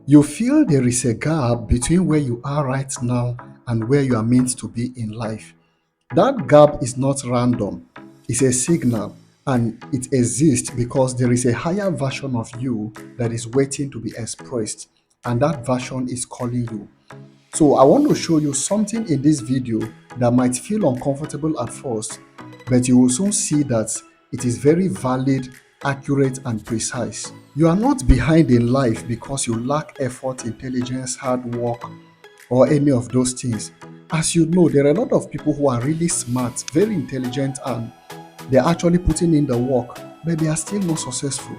You feel there is a gap between where you are right now and where you are meant to be in life. That gap is not random, it's a signal, and it exists because there is a higher version of you that is waiting to be expressed, and that version is calling you. So, I want to show you something in this video that might feel uncomfortable at first, but you will soon see that it is very valid, accurate, and precise. You are not behind in life because you lack effort, intelligence, hard work, or any of those things. As you know, there are a lot of people who are really smart, very intelligent, and they're actually putting in the work, but they are still not successful.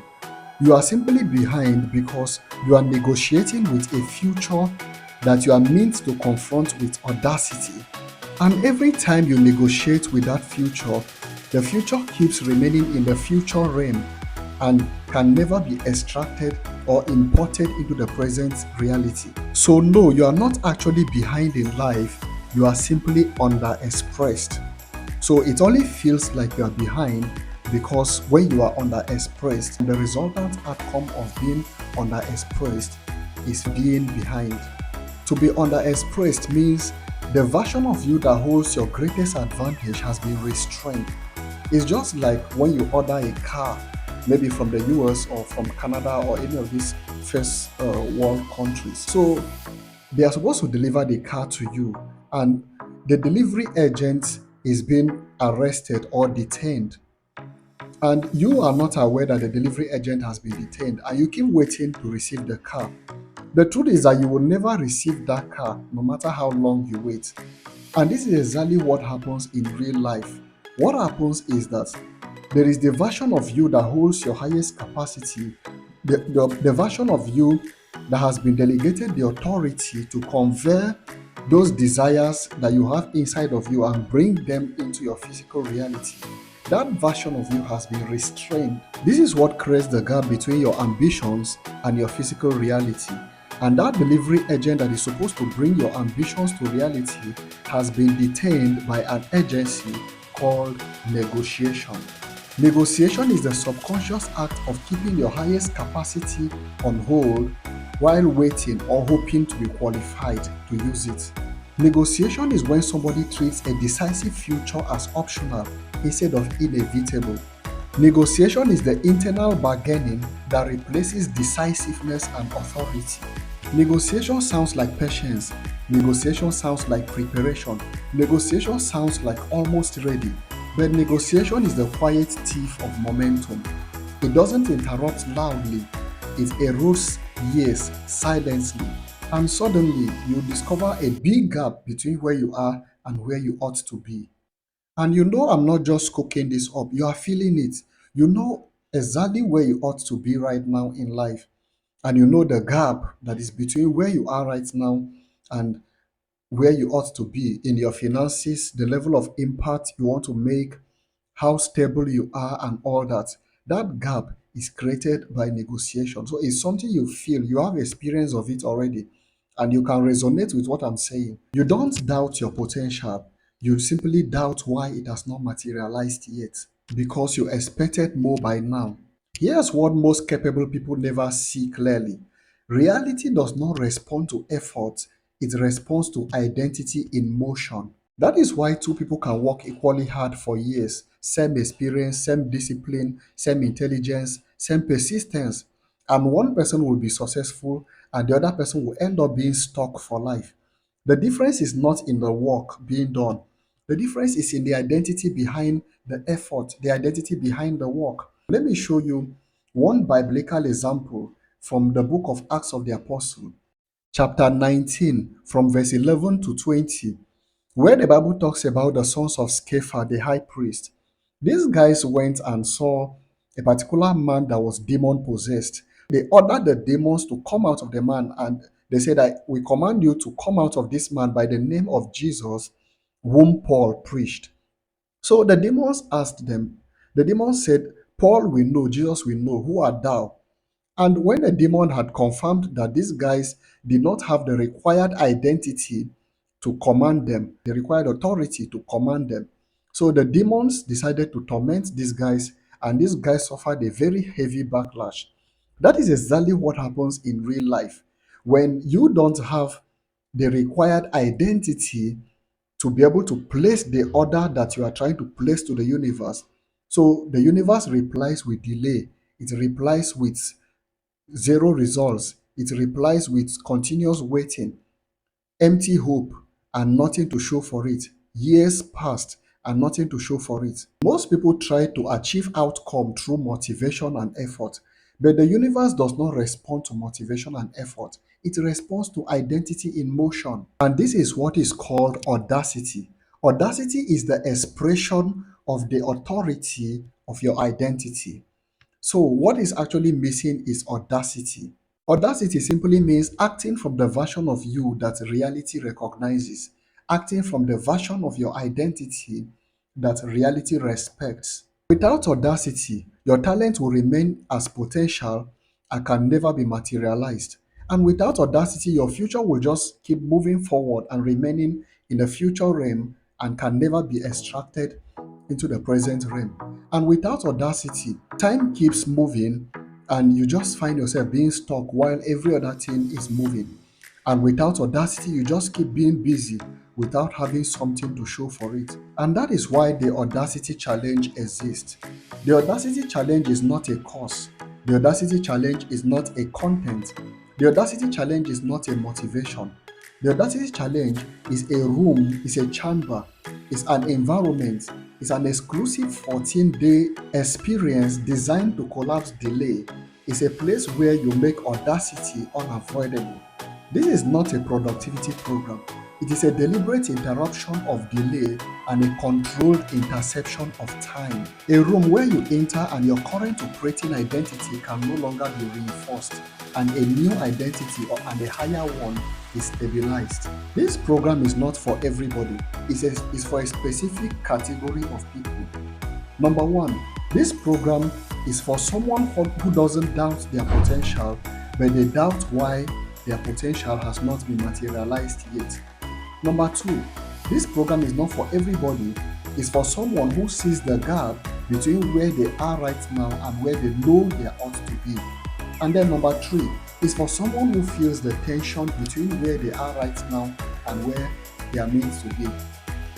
You are simply behind because you are negotiating with a future that you are meant to confront with audacity. And every time you negotiate with that future, the future keeps remaining in the future realm and can never be extracted or imported into the present reality. So, no, you are not actually behind in life, you are simply underexpressed. So it only feels like you are behind because when you are underexpressed, the resultant outcome of being underexpressed is being behind. To be underexpressed means the version of you that holds your greatest advantage has been restrained. It's just like when you order a car, maybe from the US or from Canada or any of these first world countries. So they are supposed to deliver the car to you, and the delivery agent is being arrested or detained, and you are not aware that the delivery agent has been detained, and you keep waiting to receive the car. The truth is that you will never receive that car no matter how long you wait. And this is exactly what happens in real life. What happens is that there is the version of you that holds your highest capacity, the version of you that has been delegated the authority to convey those desires that you have inside of you and bring them into your physical reality. That version of you has been restrained. This is what creates the gap between your ambitions and your physical reality. And that delivery agent that is supposed to bring your ambitions to reality has been detained by an agency called negotiation. Negotiation is the subconscious act of keeping your highest capacity on hold while waiting or hoping to be qualified to use it. Negotiation is when somebody treats a decisive future as optional instead of inevitable. Negotiation is the internal bargaining that replaces decisiveness and authority. Negotiation sounds like patience. Negotiation sounds like preparation. Negotiation sounds like almost ready. But negotiation is the quiet thief of momentum. It doesn't interrupt loudly, it erodes years silently. And suddenly, you discover a big gap between where you are and where you ought to be. And you know, I'm not just cooking this up, you are feeling it. You know exactly where you ought to be right now in life. And you know the gap that is between where you are right now and where you ought to be in your finances, the level of impact you want to make, how stable you are, and all that. That gap is created by negotiation. So it's something you feel, you have experience of it already, and you can resonate with what I'm saying. You don't doubt your potential, you simply doubt why it has not materialized yet because you expected more by now. Here's what most capable people never see clearly: reality does not respond to effort, it responds to identity in motion. That is why two people can work equally hard for years, same experience, same discipline, same intelligence, same persistence, and one person will be successful and the other person will end up being stuck for life. The difference is not in the work being done. The difference is in the identity behind the effort, the identity behind the work. Let me show you one biblical example from the book of Acts of the Apostle, chapter 19, from verse 11 to 20, where the Bible talks about the sons of Sceva, the high priest. These guys went and saw a particular man that was demon possessed. They ordered the demons to come out of the man, and they said that we command you to come out of this man by the name of Jesus, whom Paul preached. So the demons asked them, the demons said, Paul we know, Jesus we know, who art thou? And when the demon had confirmed that these guys did not have the required identity to command them, the required authority to command them, so the demons decided to torment these guys, and these guys suffered a very heavy backlash. That is exactly what happens in real life. When you don't have the required identity to be able to place the order that you are trying to place to the universe, so the universe replies with delay, it replies with zero results, it replies with continuous waiting, empty hope, and nothing to show for it. Years passed and nothing to show for it. Most people try to achieve outcome through motivation and effort, but the universe does not respond to motivation and effort. It responds to identity in motion. And this is what is called audacity. Audacity is the expression of the authority of your identity. So, what is actually missing is audacity. Audacity simply means acting from the version of you that reality recognizes, acting from the version of your identity that reality respects. Without audacity, your talent will remain as potential and can never be materialized. And without audacity, your future will just keep moving forward and remaining in the future realm and can never be extracted into the present realm. And without audacity, time keeps moving and you just find yourself being stuck while every other thing is moving. And without audacity, you just keep being busy without having something to show for it. And that is why the Audacity Challenge exists. The Audacity Challenge is not a course. The Audacity Challenge is not a content. The Audacity Challenge is not a motivation. The Audacity Challenge is a room, is a chamber, is an environment, is an exclusive 14-day experience designed to collapse delay. It's a place where you make audacity unavoidable. This is not a productivity program. It is a deliberate interruption of delay and a controlled interception of time. A room where you enter and your current operating identity can no longer be reinforced and a new identity and a higher one is stabilized. This program is not for everybody. It's for a specific category of people. Number one, this program is for someone who doesn't doubt their potential, but they doubt why their potential has not been materialized yet. Number two, this program is not for everybody. It's for someone who sees the gap between where they are right now and where they know they ought to be. And then number three, is for someone who feels the tension between where they are right now and where they are meant to be.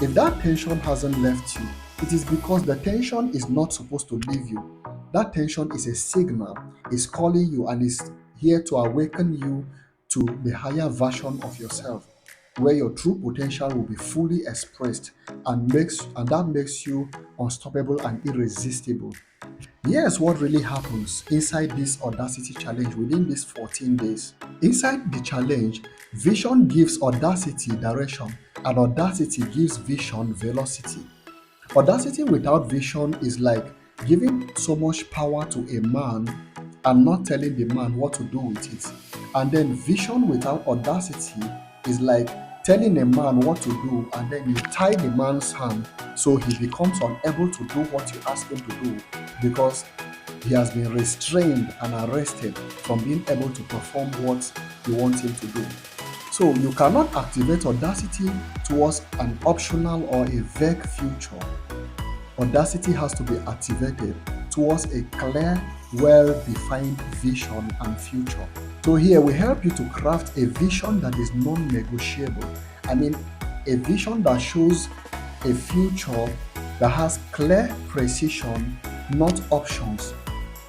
If that tension hasn't left you, it is because the tension is not supposed to leave you. That tension is a signal, is calling you and is here to awaken you to the higher version of yourself, where your true potential will be fully expressed and that makes you unstoppable and irresistible. Here's what really happens inside this Audacity challenge within these 14 days. Inside the challenge, vision gives audacity direction, and audacity gives vision velocity. Audacity without vision is like giving so much power to a man and not telling the man what to do with it. And then vision without audacity is like telling a man what to do and then you tie the man's hand so he becomes unable to do what you ask him to do because he has been restrained and arrested from being able to perform what you want him to do. So you cannot activate audacity towards an optional or a vague future. Audacity has to be activated towards a clear, well-defined vision and future. So here we help you to craft a vision that is non-negotiable. I mean, a vision that shows a future that has clear precision, not options.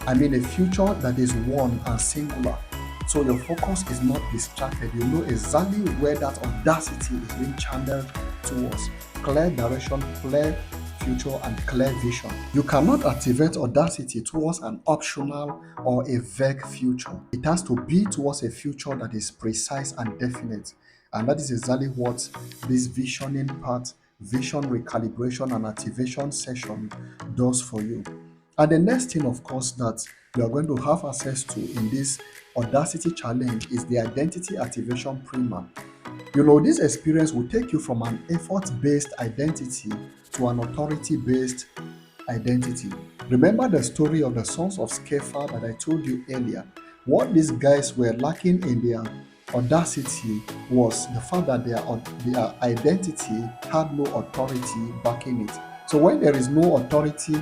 I mean, a future that is one and singular. So your focus is not distracted. You know exactly where that audacity is being channeled towards. Clear direction, clear future, and clear vision. You cannot activate audacity towards an optional or a vague future. It has to be towards a future that is precise and definite. And that is exactly what this visioning part, vision recalibration and activation session does for you. And the next thing, of course, that you are going to have access to in this Audacity challenge is the Identity Activation Primer. You know, this experience will take you from an effort-based identity to an authority-based identity. Remember the story of the sons of Sceva that I told you earlier? What these guys were lacking in their audacity was the fact that their identity had no authority backing it. So when there is no authority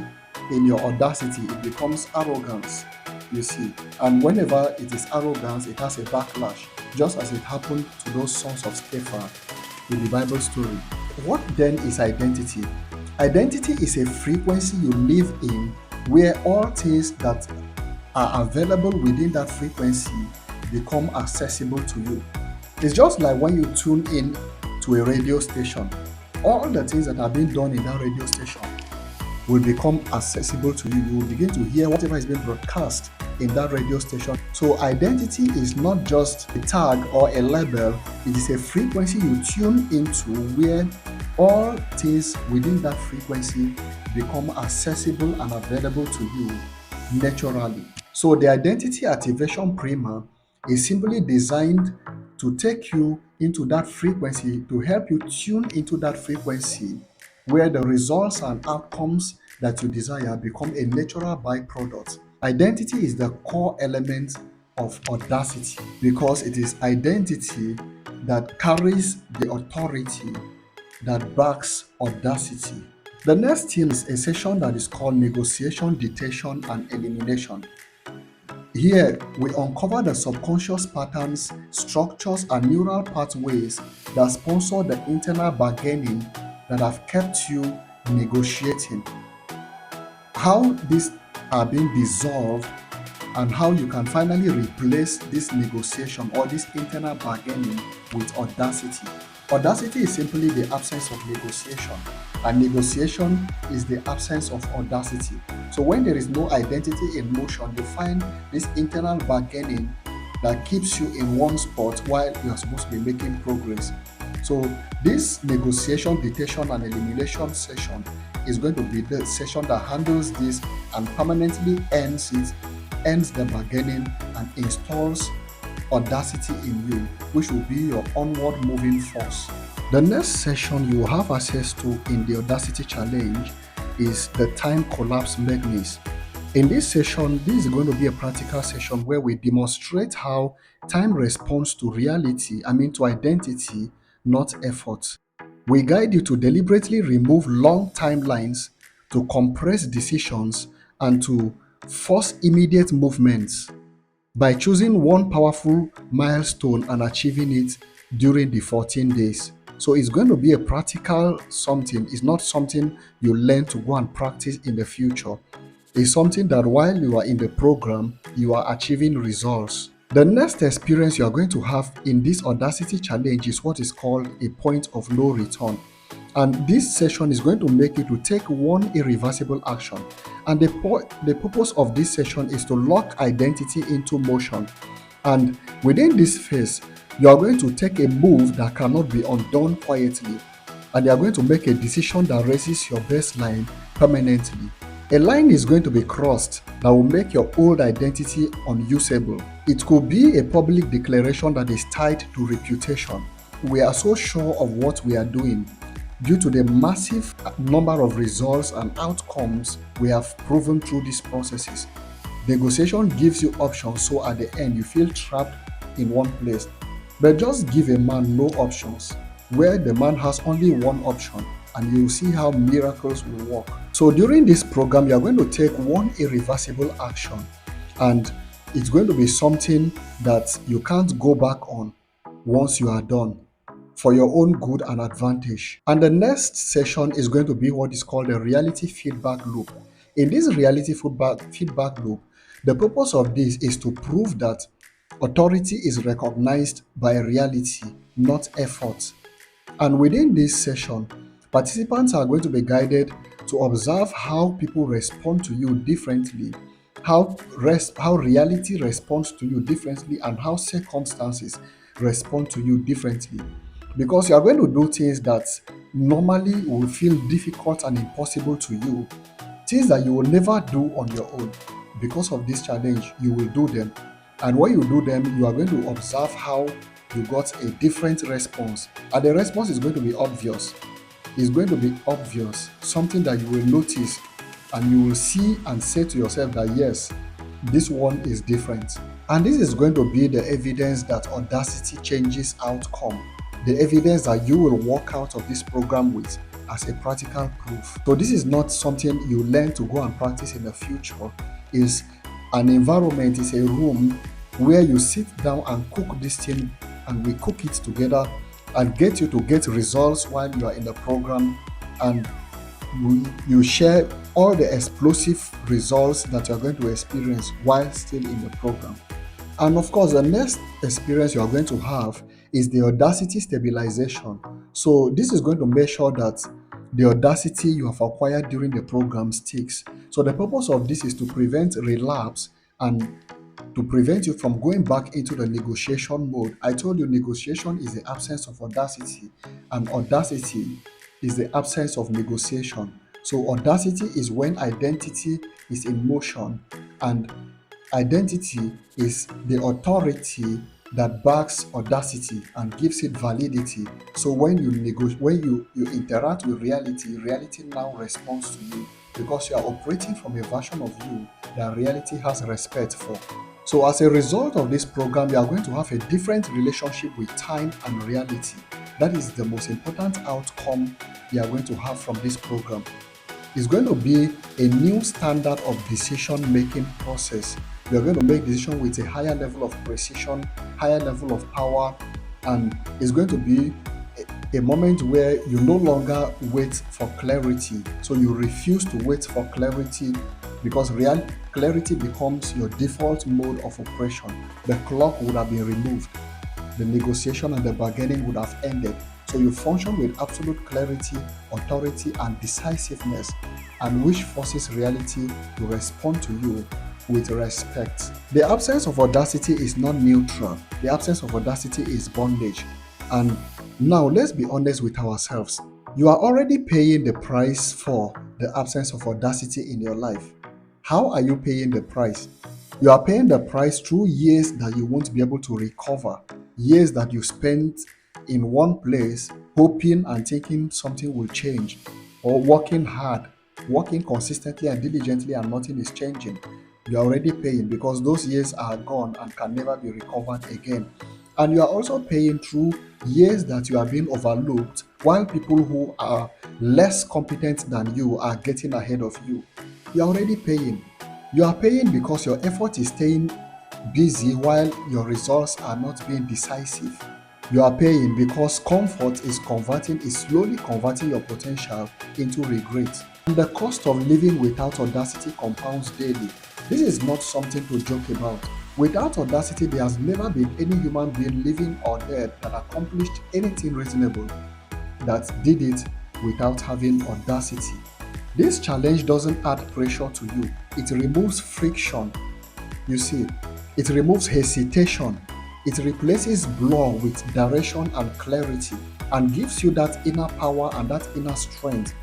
in your audacity, it becomes arrogance, you see. And whenever it is arrogance, it has a backlash. just as it happened to those sons of Sceva in the Bible story. What then is identity? Identity is a frequency you live in where all things that are available within that frequency become accessible to you. It's just like when you tune in to a radio station, all the things that are being done in that radio station will become accessible to you. You will begin to hear whatever is being broadcast in that radio station. So identity is not just a tag or a label, it is a frequency you tune into where all things within that frequency become accessible and available to you naturally. So the identity activation primer is simply designed to take you into that frequency, to help you tune into that frequency where the results and outcomes that you desire become a natural byproduct. Identity is the core element of Audacity because it is identity that carries the authority that backs Audacity. The next thing is a session that is called negotiation, detection, and elimination. Here, we uncover the subconscious patterns, structures, and neural pathways that sponsor the internal bargaining that have kept you negotiating. How these are being dissolved and how you can finally replace this negotiation or this internal bargaining with Audacity. Audacity is simply the absence of negotiation, and negotiation is the absence of Audacity. So when there is no identity in motion, you find this internal bargaining that keeps you in one spot while you are supposed to be making progress. So this negotiation, detection, and elimination session is going to be the session that handles this and permanently ends it, ends the bargaining, and installs Audacity in you, which will be your onward moving force. The next session you will have access to in the Audacity challenge is the time collapse mechanism. In this session, this is going to be a practical session where we demonstrate how time responds to reality, to identity, not effort. We guide you to deliberately remove long timelines, to compress decisions, and to force immediate movements by choosing one powerful milestone and achieving it during the 14 days. So it's going to be a practical something. It's not something you learn to go and practice in the future. It's something that while you are in the program, you are achieving results. The next experience you are going to have in this Audacity challenge is what is called a point of no return. And this session is going to make you to take one irreversible action. And the purpose of this session is to lock identity into motion. And within this phase, you are going to take a move that cannot be undone quietly. And you are going to make a decision that raises your baseline permanently. A line is going to be crossed that will make your old identity unusable. It could be a public declaration that is tied to reputation. We are so sure of what we are doing due to the massive number of results and outcomes we have proven through these processes. Negotiation gives you options, so at the end you feel trapped in one place. But just give a man no options, where the man has only one option, and you will see how miracles will work. So during this program, you are going to take one irreversible action, and it's going to be something that you can't go back on once you are done, for your own good and advantage. And the next session is going to be what is called a reality feedback loop. In this reality feedback loop, the purpose of this is to prove that authority is recognized by reality, not effort. And within this session, participants are going to be guided to observe how people respond to you differently, how reality responds to you differently, and how circumstances respond to you differently. Because you are going to do things that normally will feel difficult and impossible to you, things that you will never do on your own. Because of this challenge, you will do them. And when you do them, you are going to observe how you got a different response. And the response is going to be obvious. It's going to be obvious, something that you will notice and you will see and say to yourself that yes, this one is different. And this is going to be the evidence that Audacity changes outcome, the evidence that you will walk out of this program with as a practical proof. So this is not something you learn to go and practice in the future. It's an environment, it's a room where you sit down and cook this thing and we cook it together and get you to get results while you are in the program, and you share all the explosive results that you're going to experience while still in the program. And of course, the next experience you are going to have is the Audacity stabilization. So this is going to make sure that the Audacity you have acquired during the program sticks. So the purpose of this is to prevent relapse and to prevent you from going back into the negotiation mode. I told you negotiation is the absence of audacity, and audacity is the absence of negotiation. So audacity is when identity is in motion, and identity is the authority that backs audacity and gives it validity. So when you interact with reality, reality now responds to you because you are operating from a version of you that reality has respect for. So as a result of this program, you are going to have a different relationship with time and reality. That is the most important outcome you are going to have from this program. It's going to be a new standard of decision making process. You're going to make decisions with a higher level of precision, higher level of power, and it's going to be a moment where you no longer wait for clarity. So you refuse to wait for clarity because real clarity becomes your default mode of operation. The clock would have been removed, the negotiation and the bargaining would have ended. So you function with absolute clarity, authority, and decisiveness, and which forces reality to respond to you with respect. The absence of audacity is not neutral. The absence of audacity is bondage. And now let's be honest with ourselves. You are already paying the price for the absence of audacity in your life. How are you paying the price? You are paying the price through years that you won't be able to recover, years that you spent in one place hoping and thinking something will change, or working hard, working consistently and diligently, and nothing is changing. You are already paying because those years are gone and can never be recovered again. And you are also paying through years that you are being overlooked while people who are less competent than you are getting ahead of you. You are already paying. You are paying because your effort is staying busy while your results are not being decisive. You are paying because comfort is slowly converting your potential into regret. And the cost of living without audacity compounds daily. This is not something to joke about. Without audacity, there has never been any human being living or dead that accomplished anything reasonable that did it without having audacity. This challenge doesn't add pressure to you, it removes friction. You see, it removes hesitation, it replaces blur with direction and clarity, and gives you that inner power and that inner strength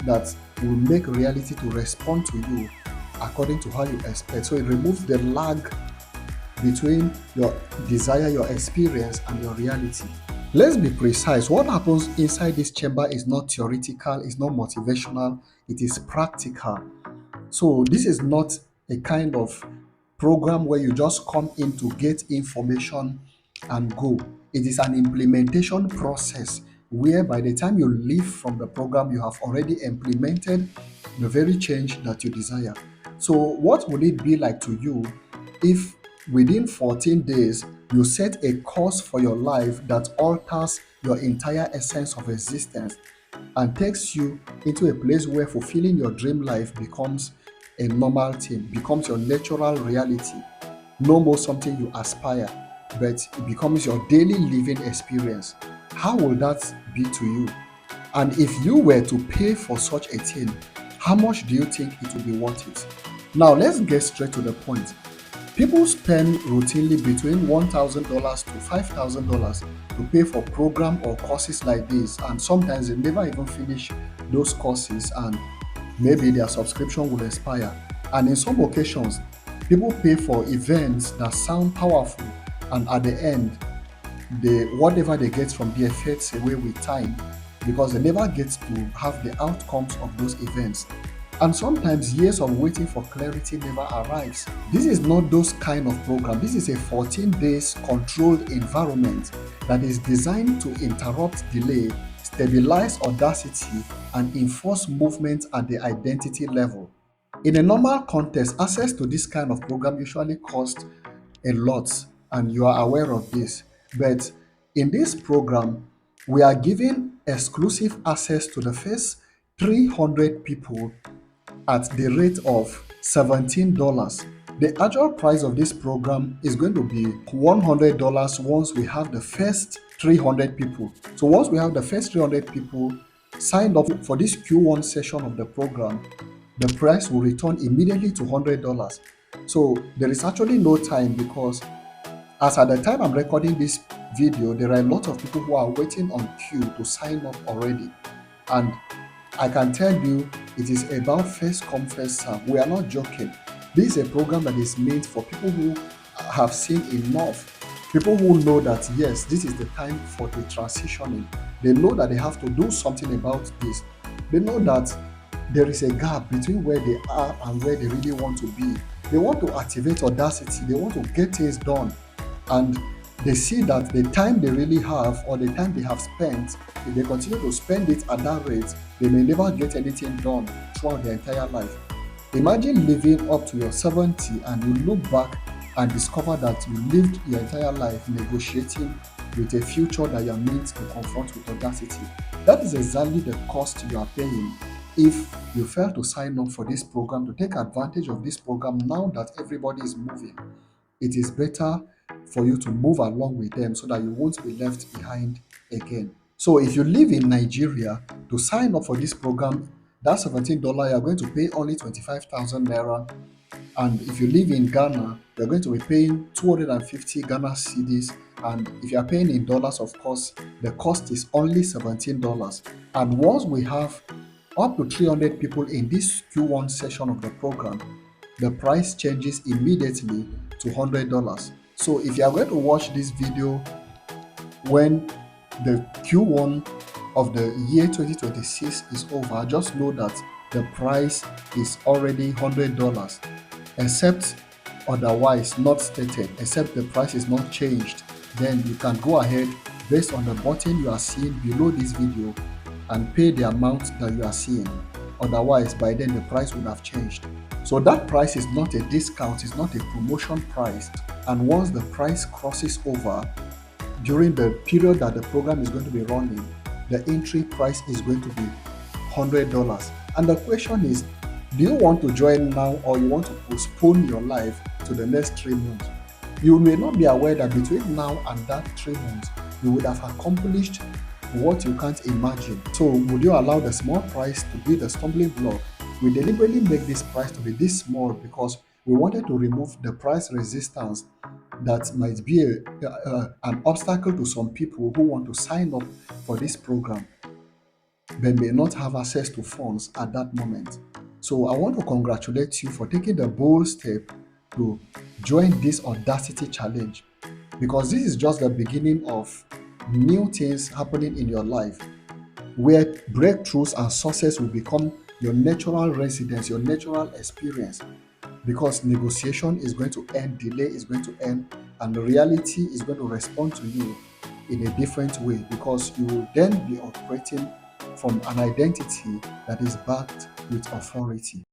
that will make reality to respond to you according to how you expect. So it removes the lag between your desire, your experience, and your reality. Let's be precise. What happens inside this chamber is not theoretical, it's not motivational, it is practical. So this is not a kind of program where you just come in to get information and go. It is an implementation process where by the time you leave from the program, you have already implemented the very change that you desire. So what would it be like to you if within 14 days you set a course for your life that alters your entire essence of existence and takes you into a place where fulfilling your dream life becomes a normal thing, becomes your natural reality, no more something you aspire, but it becomes your daily living experience? How will that be to you? And if you were to pay for such a thing, how much do you think it would be worth it? Now, let's get straight to the point. People spend routinely between $1,000 to $5,000 to pay for program or courses like this, and sometimes they never even finish those courses, and maybe their subscription will expire. And in some occasions, people pay for events that sound powerful, and at the end, whatever they get from there fades away with time because they never get to have the outcomes of those events. And sometimes years of waiting for clarity never arrives. This is not those kind of program. This is a 14 days controlled environment that is designed to interrupt delay, stabilize audacity, and enforce movement at the identity level. In a normal context, access to this kind of program usually costs a lot, and you are aware of this. But In this program, we are giving exclusive access to the first 300 people at the rate of $17. The actual price of this program is going to be $100 once we have the first 300 people. So once we have the first 300 people signed up for this Q1 session of the program, the price will return immediately to $100. So there is actually no time, because as at the time I'm recording this video, there are a lot of people who are waiting on queue to sign up already. And I can tell you, it is about first come, first serve. We are not joking. This is a program that is made for people who have seen enough. People who know that, yes, this is the time for the transitioning. They know that they have to do something about this. They know that there is a gap between where they are and where they really want to be. They want to activate Audacity. They want to get things done. And they see that the time they really have, or the time they have spent, if they continue to spend it at that rate, they may never get anything done throughout their entire life. Imagine living up to your 70 and you look back and discover that you lived your entire life negotiating with a future that you are meant to confront with Audacity. That is exactly the cost you are paying if you fail to sign up for this program, to take advantage of this program now that everybody is moving. It is better for you to move along with them so that you won't be left behind again. So if you live in Nigeria, to sign up for this program, that $17, you're going to pay only 25,000 naira. And if you live in Ghana, you're going to be paying 250 Ghana cedis. And if you're paying in dollars, of course, the cost is only $17. And once we have up to 300 people in this Q1 session of the program, the price changes immediately to $100. So if you are going to watch this video when the Q1 of the year 2026 is over, just know that the price is already $100, except otherwise not stated, except the price is not changed. Then you can go ahead based on the button you are seeing below this video and pay the amount that you are seeing. Otherwise, by then the price would have changed. So that price is not a discount, it's not a promotion price. And once the price crosses over, during the period that the program is going to be running, the entry price is going to be $100. And the question is, do you want to join now, or you want to postpone your life to the next 3 months? You may not be aware that between now and that 3 months, you would have accomplished what you can't imagine. So would you allow the small price to be the stumbling block? We deliberately make this price to be this small because we wanted to remove the price resistance that might be an obstacle to some people who want to sign up for this program but may not have access to funds at that moment. So I want to congratulate you for taking the bold step to join this Audacity challenge, because this is just the beginning of new things happening in your life, where breakthroughs and success will become your natural residence, your natural experience, because negotiation is going to end, delay is going to end, and reality is going to respond to you in a different way, because you will then be operating from an identity that is backed with authority.